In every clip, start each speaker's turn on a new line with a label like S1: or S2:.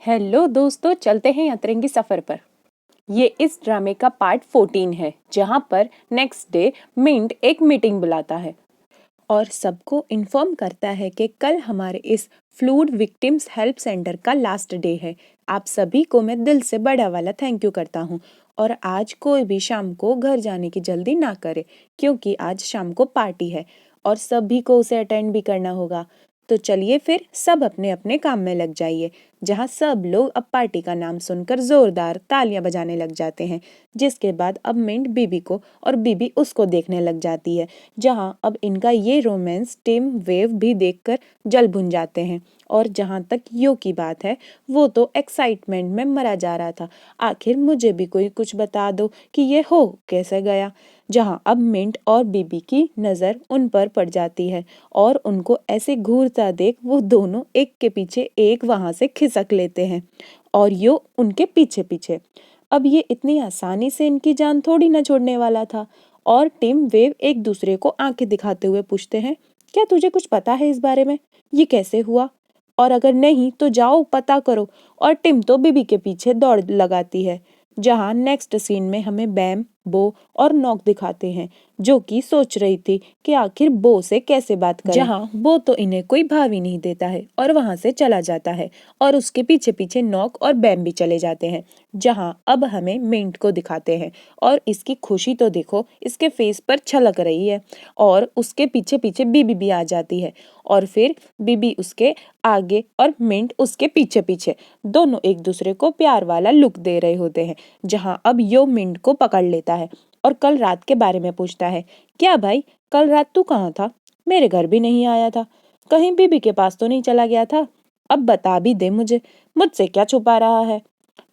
S1: Hello दोस्तों, चलते हैं अतरंगी सफर पर। ये इस ड्रामे का पार्ट 14 है, जहां पर नेक्स्ट डे मिंट एक मीटिंग बुलाता है और सबको इन्फॉर्म करता है कि कल हमारे इस फ्लूड विक्टिम्स हेल्प सेंटर का लास्ट डे है। आप सभी को मैं दिल से बड़ा वाला थैंक यू करता हूँ और आज कोई भी शाम को घर जाने की जल्दी ना करे, क्योंकि आज शाम को पार्टी है और सभी को उसे अटेंड भी करना होगा। तो चलिए फिर सब अपने अपने काम में लग जाइए। जहाँ सब लोग अब पार्टी का नाम सुनकर जोरदार तालियां बजाने लग जाते हैं, जिसके बाद अब मिंट बीबी को और बीबी उसको देखने लग जाती है। जहाँ अब इनका ये रोमांस टिम वेव भी देखकर जल भुन जाते हैं। और जहाँ तक यो की बात है, वो तो एक्साइटमेंट में मरा जा रहा था। आखिर मुझे भी कोई कुछ बता दो कि ये हो कैसे गया। जहाँ अब मिंट और बीबी की नज़र उन पर पड़ जाती है और उनको ऐसे घूरता देख वो दोनों एक के पीछे एक वहां से खिसक लेते हैं और यो उनके पीछे पीछे। अब ये इतनी आसानी से इनकी जान थोड़ी ना छोड़ने वाला था। और टिम वेव एक दूसरे को आंखें दिखाते हुए पूछते हैं, क्या तुझे कुछ पता है इस बारे में? ये कैसे हुआ? और अगर नहीं तो जाओ पता करो। और टिम तो बीबी के पीछे दौड़ लगाती है। जहाँ नेक्स्ट सीन में हमें बैम, बो और नॉक दिखाते हैं, जो कि सोच रही थी कि आखिर बो से कैसे बात करें। जहाँ बो तो इन्हें कोई भाव ही नहीं देता है और वहां से चला जाता है और उसके पीछे पीछे नॉक और बैम भी चले जाते हैं। जहाँ अब हमें मिंट को दिखाते हैं और इसकी खुशी तो देखो, इसके फेस पर छलक रही है। और उसके पीछे पीछे बीबी भी आ जाती है और फिर बीबी उसके आगे और मिंट उसके पीछे पीछे, दोनों एक दूसरे को प्यार वाला लुक दे रहे होते हैं। जहाँ अब यो मिंट को पकड़ लेता है और कल रात के बारे में पूछता है, क्या भाई कल रात तू कहाँ था? मेरे घर भी नहीं आया था, कहीं बीबी के पास तो नहीं चला गया था? अब बता भी दे मुझे, मुझसे क्या छुपा रहा है?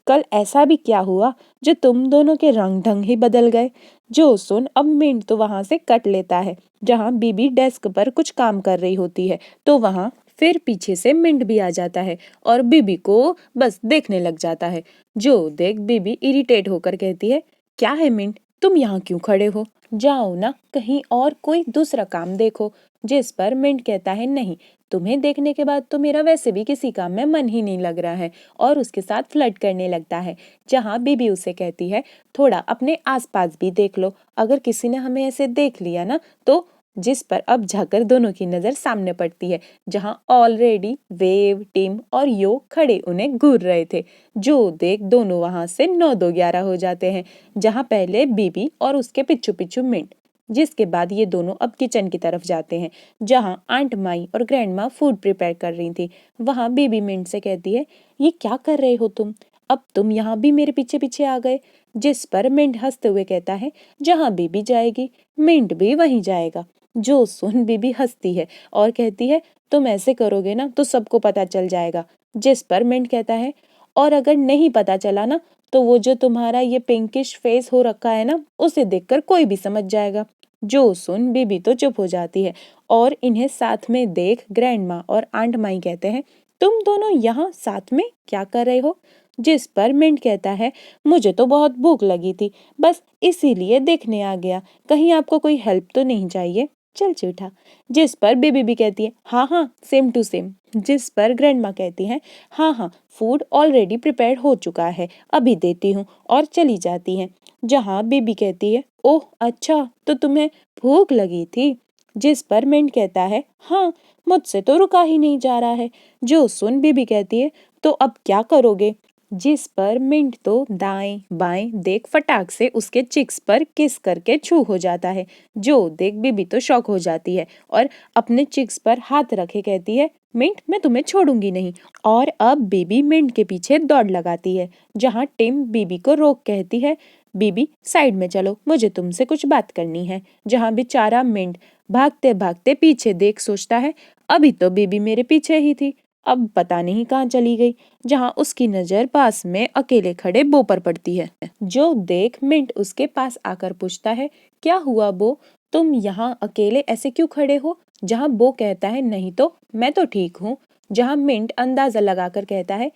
S1: कल ऐसा भी क्या हुआ जो तुम दोनों के रंग ढंग ही बदल गए? जो सुन अब मिंट तो वहां से कट लेता है। जहां बीबी डेस्क पर कुछ काम कर रही होती है तो वहां फिर पीछे से मिंट भी आ जाता है और बीबी को बस देखने लग जाता है। जो देख बीबी इरिटेट होकर कहती है, क्या है मिंट, तुम यहाँ क्यों खड़े हो? जाओ ना कहीं और कोई दूसरा काम देखो। जिस पर मिंट कहता है, नहीं, तुम्हें देखने के बाद तो मेरा वैसे भी किसी काम में मन ही नहीं लग रहा है, और उसके साथ फ्लर्ट करने लगता है। जहाँ बीबी उसे कहती है, थोड़ा अपने आसपास भी देख लो, अगर किसी ने हमें ऐसे देख लिया ना तो। जिस पर अब झाकर दोनों की नजर सामने पड़ती है, जहाँ ऑलरेडी वेव, टिम और यो खड़े उन्हें घूर रहे थे। जो देख दोनों वहां से 9-2-11 हो जाते हैं। जहाँ पहले बीबी और उसके पिच्छू पिच्छू मिंट, जिसके बाद ये दोनों अब किचन की तरफ जाते हैं, जहाँ आंट माई और ग्रैंड माँ फूड प्रिपेयर कर रही थी। वहां बेबी मिंट से कहती है, ये क्या कर रहे हो तुम? अब तुम यहाँ भी मेरे पीछे पीछे आ गए। जिस पर मिंट हंसते हुए कहता है, जहाँ बेबी जाएगी मिंट भी वहीं जाएगा। जो सुन बेबी हंसती है और कहती है, तुम ऐसे करोगे ना तो सबको पता चल जाएगा। जिस पर मिंट कहता है, और अगर नहीं पता चला ना तो वो जो तुम्हारा ये पिंकिश फेस हो रखा है ना, उसे देखकर कोई भी समझ जाएगा। जो सुन बीबी तो चुप हो जाती है और इन्हें साथ में देख ग्रैंड माँ और आंट माई कहते हैं, तुम दोनों यहाँ साथ में क्या कर रहे हो? जिस पर मिंट कहता है, मुझे तो बहुत भूख लगी थी, बस इसीलिए देखने आ गया, कहीं आपको कोई हेल्प तो नहीं चाहिए? चल झूठा। जिस पर बेबी भी कहती है, हाँ हाँ सेम टू सेम। जिस पर ग्रैंड माँ कहती है, हाँ हाँ फूड ऑलरेडी प्रिपेयर हो चुका है, अभी देती हूँ, और चली जाती है। जहाँ बेबी कहती है, ओह अच्छा, तो तुम्हें भूख लगी थी? जिस पर मिंट कहता है, हाँ, मुझसे तो रुका ही नहीं जा रहा है। जो सुन बेबी कहती है, तो अब क्या करोगे? जिस पर मिंट तो दाएं बाएं देख फटाक से उसके चिक्स पर किस करके छू हो जाता है। जो देख बीबी तो शॉक हो जाती है और अपने चिक्स पर हाथ रखे कहती है, मिंट मैं तुम्हें छोड़ूंगी नहीं। और अब बीबी मिंट के पीछे दौड़ लगाती है। जहाँ टिम बीबी को रोक कहती है, बीबी साइड में चलो, मुझे तुमसे कुछ बात करनी है। जहाँ बेचारा मिंट भागते भागते पीछे देख सोचता है, अभी तो बीबी मेरे पीछे ही थी, अब पता नहीं कहाँ चली गई। जहाँ उसकी नजर पास में अकेले खड़े बो पर पड़ती है। जो देख मिंट उसके पास आकर पूछता है, क्या हुआ बो, तुम यहाँ अकेले ऐसे क्यों खड़े हो? जहाँ बो कहता है, नहीं तो मैं तो ठीक हूँ। जहाँ मिंट अंदाजा लगाकर कहता है,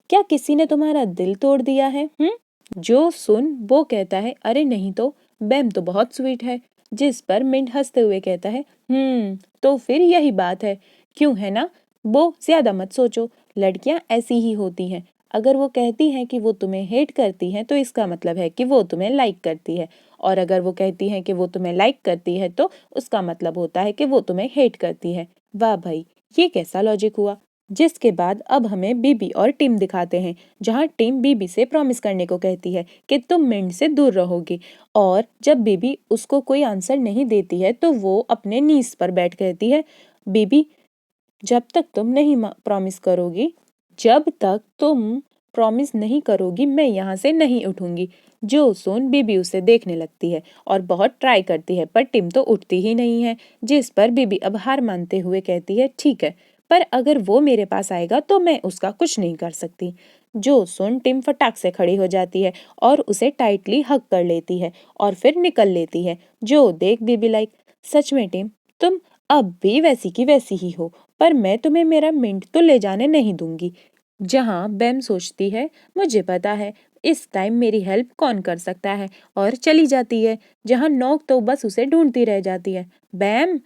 S1: क्या किसी ने तुम्हारा दिल तोड़ दिया है? जो सुन बो कहता है, अरे नहीं तो, बैम तो बहुत स्वीट है। जिस पर मिंट हंसते हुए कहता है, तो फिर यही बात है, क्यों है ना? बो ज्यादा मत सोचो, लड़कियां ऐसी ही होती हैं, अगर वो कहती हैं कि वो तुम्हें हेट करती हैं तो इसका मतलब है कि वो तुम्हें लाइक करती है, और अगर वो कहती हैं कि वो तुम्हें लाइक करती है तो उसका मतलब होता है कि वो तुम्हें हेट करती है। वाह भाई, ये कैसा लॉजिक हुआ। जिसके बाद अब हमें बीबी और टिम दिखाते हैं, जहाँ टिम बीबी से प्रॉमिस करने को कहती है कि तुम मिंट से दूर रहोगी, और जब बीबी उसको कोई आंसर नहीं देती है तो वो अपने नीज पर बैठ कहती है, बीबी जब तक तुम नहीं प्रॉमिस करोगी जब तक तुम प्रॉमिस नहीं करोगी मैं यहाँ से नहीं उठूंगी। जो सुन बीबी उसे देखने लगती है और बहुत ट्राई करती है, पर टिम तो उठती ही नहीं है। जिस पर बीबी अब हार मानते हुए कहती है, ठीक है, पर अगर वो मेरे पास आएगा तो मैं उसका कुछ नहीं कर सकती। जो सुन टिम फटाक से खड़ी हो जाती है और उसे टाइटली हग कर लेती है और फिर निकल लेती है। जो देख बीबी लाइक, सच में टिम, तुम अब भी वैसी की वैसी ही हो, पर मैं तुम्हें मेरा मिंट तो ले जाने नहीं दूंगी। जहाँ बैम सोचती है, मुझे पता है इस टाइम मेरी हेल्प कौन कर सकता है, और चली जाती है। जहाँ नोक तो बस उसे ढूंढती रह जाती है, बैम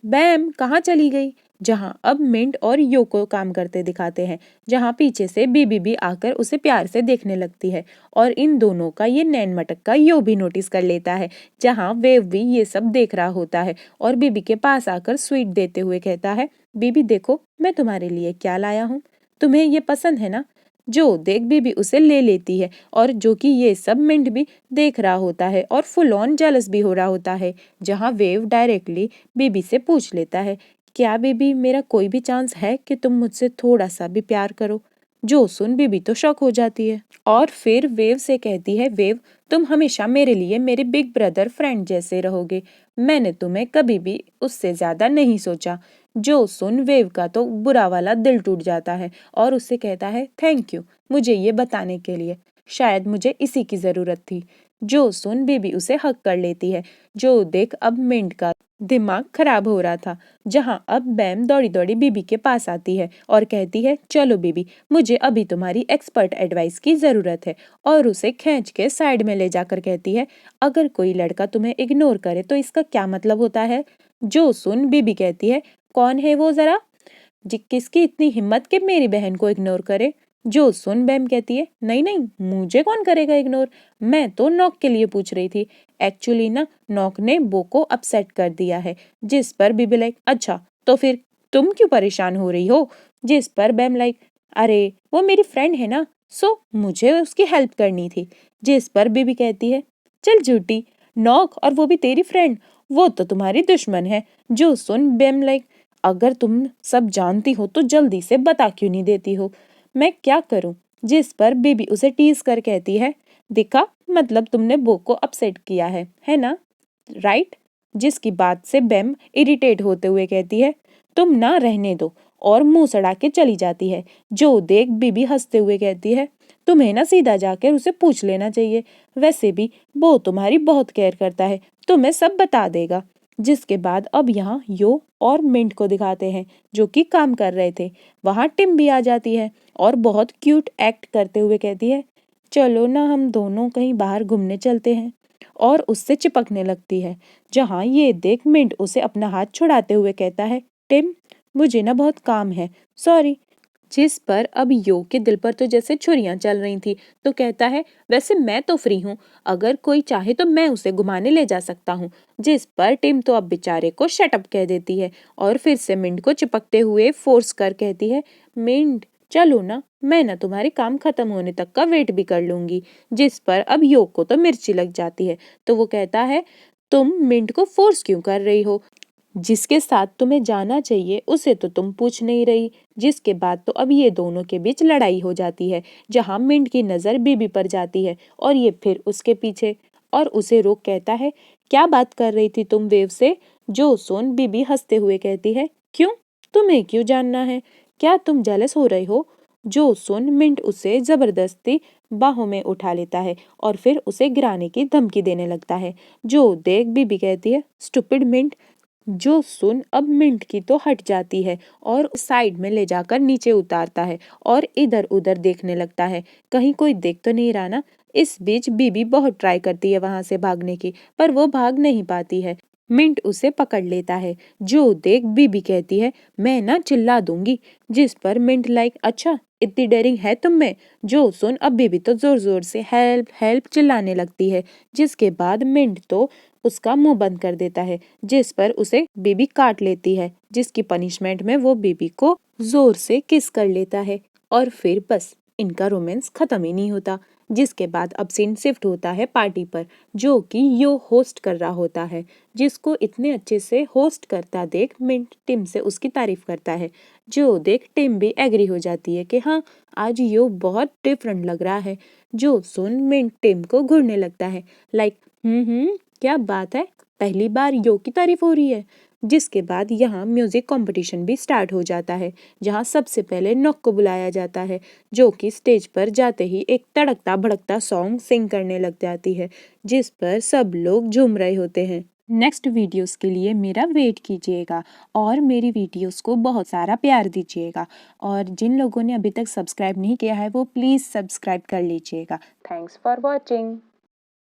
S1: बैम कहाँ चली गई। जहाँ अब मिंट और योको काम करते दिखाते हैं, जहाँ पीछे से बीबी भी आकर उसे प्यार से देखने लगती है, और इन दोनों का ये नैन मटक का यो भी नोटिस कर लेता है। जहाँ वेव भी ये सब देख रहा होता है और बीबी के पास आकर स्वीट देते हुए कहता है, बीबी देखो मैं तुम्हारे लिए क्या लाया हूँ, तुम्हें ये पसंद है ना। जो देख बीबी उसे ले लेती है, और जो कि ये सब मिंट भी देख रहा होता है और फुल ऑन जेलस भी हो रहा होता है। जहाँ वेव डायरेक्टली बीबी से पूछ लेता है, क्या बीबी मेरा कोई भी चांस है कि तुम मुझसे थोड़ा सा भी प्यार करो। जो सुन बीबी तो शॉक हो जाती है और फिर वेव से कहती है, वेव तुम हमेशा मेरे लिए मेरे बिग ब्रदर फ्रेंड जैसे रहोगे, मैंने तुम्हें कभी भी उससे ज्यादा नहीं सोचा। जो सुन वेव का तो बुरा वाला दिल टूट जाता है और उससे कहता है, थैंक यू मुझे ये बताने के लिए, शायद मुझे इसी की जरूरत थी। जो सुन बेबी उसे हक कर लेती है। जो देख अब मिंट का दिमाग खराब हो रहा था। जहाँ अब बैम दौड़ी दौड़ी बीबी के पास आती है और कहती है, चलो बीबी मुझे अभी तुम्हारी एक्सपर्ट एडवाइस की जरूरत है, और उसे खींच के साइड में ले जाकर कहती है, अगर कोई लड़का तुम्हें इग्नोर करे तो इसका क्या मतलब होता है। जो सुन बीबी कहती है, कौन है वो जरा, किसकी इतनी हिम्मत कि मेरी बहन को इग्नोर करे। जो सुन बैम कहती है, नहीं नहीं मुझे कौन करेगा इग्नोर, मैं तो नॉक के लिए पूछ रही थी, एक्चुअली ना नॉक ने बो को अपसेट कर दिया है। जिस पर बीबी लाइक, अच्छा तो फिर तुम क्यों परेशान हो रही हो। जिस पर बैम लाइक, अरे वो मेरी फ्रेंड है ना, सो मुझे उसकी हेल्प करनी थी। जिस पर बीबी कहती है, चल झूठी, नॉक और वो भी तेरी फ्रेंड, वो तो तुम्हारी दुश्मन है। जो सुन बैम लाइक, अगर तुम सब जानती हो तो जल्दी से बता क्यों नहीं देती हो, मैं क्या करूं। जिस पर बेबी उसे टीज कर कहती है, देखा मतलब तुमने बो को अपसेट किया है ना, राइट। जिसकी बात से बेम इरिटेट होते हुए कहती है, तुम ना रहने दो, और मुंह सड़ा के चली जाती है। जो देख बीबी हंसते हुए कहती है, तुम्हें ना सीधा जाकर उसे पूछ लेना चाहिए, वैसे भी वो तुम्हारी बहुत केयर करता है, तुम्हें सब बता देगा। जिसके बाद अब यहाँ यो और मिंट को दिखाते हैं जो कि काम कर रहे थे। वहां टिम भी आ जाती है और बहुत क्यूट एक्ट करते हुए कहती है, चलो ना हम दोनों कहीं बाहर घूमने चलते हैं, और उससे चिपकने लगती है। जहाँ ये देख मिंट उसे अपना हाथ छुड़ाते हुए कहता है, टिम मुझे ना बहुत काम है, सॉरी। जिस पर अब यो के दिल पर तो जैसे छुरियां चल रही थी, तो कहता है, वैसे मैं तो फ्री हूँ, अगर कोई चाहे तो मैं उसे घुमाने ले जा सकता हूँ। जिस पर टिम तो अब बेचारे को शटअप कह देती है और फिर से मिंट को चिपकते हुए फोर्स कर कहती है, मिंट चलो ना, मैं ना तुम्हारे काम खत्म होने तक का वेट भी कर लूंगी। जिस पर अब यो को तो मिर्ची लग जाती है, तो वो कहता है, तुम मिंट को फोर्स क्यों कर रही हो, जिसके साथ तुम्हें जाना चाहिए उसे तो तुम पूछ नहीं रही। जिसके बाद तो अब ये दोनों के बीच लड़ाई हो जाती है, जहां मिंट की नजर बीबी पर जाती है और ये फिर उसके पीछे, और उसे रोक कहता है, क्या बात कर रही थी तुम वेव से। जो सुन बीबी हंसते हुए कहती है, क्यों, तुम्हें क्यों जानना है, क्या तुम जेलस हो रहे हो। जो सुन मिंट उसे जबरदस्ती बाहों में उठा लेता है और फिर उसे गिराने की धमकी देने लगता है। जो देख बीबी कहती है, स्टूपिड मिंट। जो सुन अब मिंट की तो हट जाती है और साइड में ले जाकर नीचे उतारता है और इधर उधर देखने लगता है, कहीं कोई देख तो नहीं रहा ना। इस बीच बीबी बहुत ट्राई करती है वहां से भागने की, पर वो भाग नहीं पाती है। मिंट उसे पकड़ लेता है। जो देख बीबी कहती है, मैं ना चिल्ला दूंगी। जिस पर मिंट लाइक, अच्छा इतनी डेयरिंग है तुम में। जो सुन अब बेबी तो जोर जोर से हेल्प हेल्प चिल्लाने लगती है, जिसके बाद मिंट तो उसका मुंह बंद कर देता है, जिस पर उसे बेबी काट लेती है, जिसकी पनिशमेंट में वो बेबी को जोर से किस कर लेता है। और फिर बस इनका रोमांस खत्म ही नहीं होता। जिसके बाद अब सीन शिफ्ट होता है पार्टी पर, जो कि यो होस्ट कर रहा होता है, जिसको इतने अच्छे से होस्ट करता देख मिंट टिम से उसकी तारीफ करता है, जो देख टिम भी एग्री हो जाती है कि हाँ आज यो बहुत डिफरेंट लग रहा है। जो सुन मिंट टिम को घूरने लगता है, लाइक क्या बात है, पहली बार यो की तारीफ हो रही है। जिसके बाद यहाँ म्यूजिक कंपटीशन भी स्टार्ट हो जाता है, जहाँ सबसे पहले नॉक को बुलाया जाता है, जो कि स्टेज पर जाते ही एक तड़कता भड़कता सॉन्ग सिंग करने लग जाती है, जिस पर सब लोग झूम रहे होते हैं। नेक्स्ट वीडियोस के लिए मेरा वेट कीजिएगा और मेरी वीडियोस को बहुत सारा प्यार दीजिएगा। और जिन लोगों ने अभी तक सब्सक्राइब नहीं किया है वो प्लीज़ सब्सक्राइब कर लीजिएगा। Thanks for watching.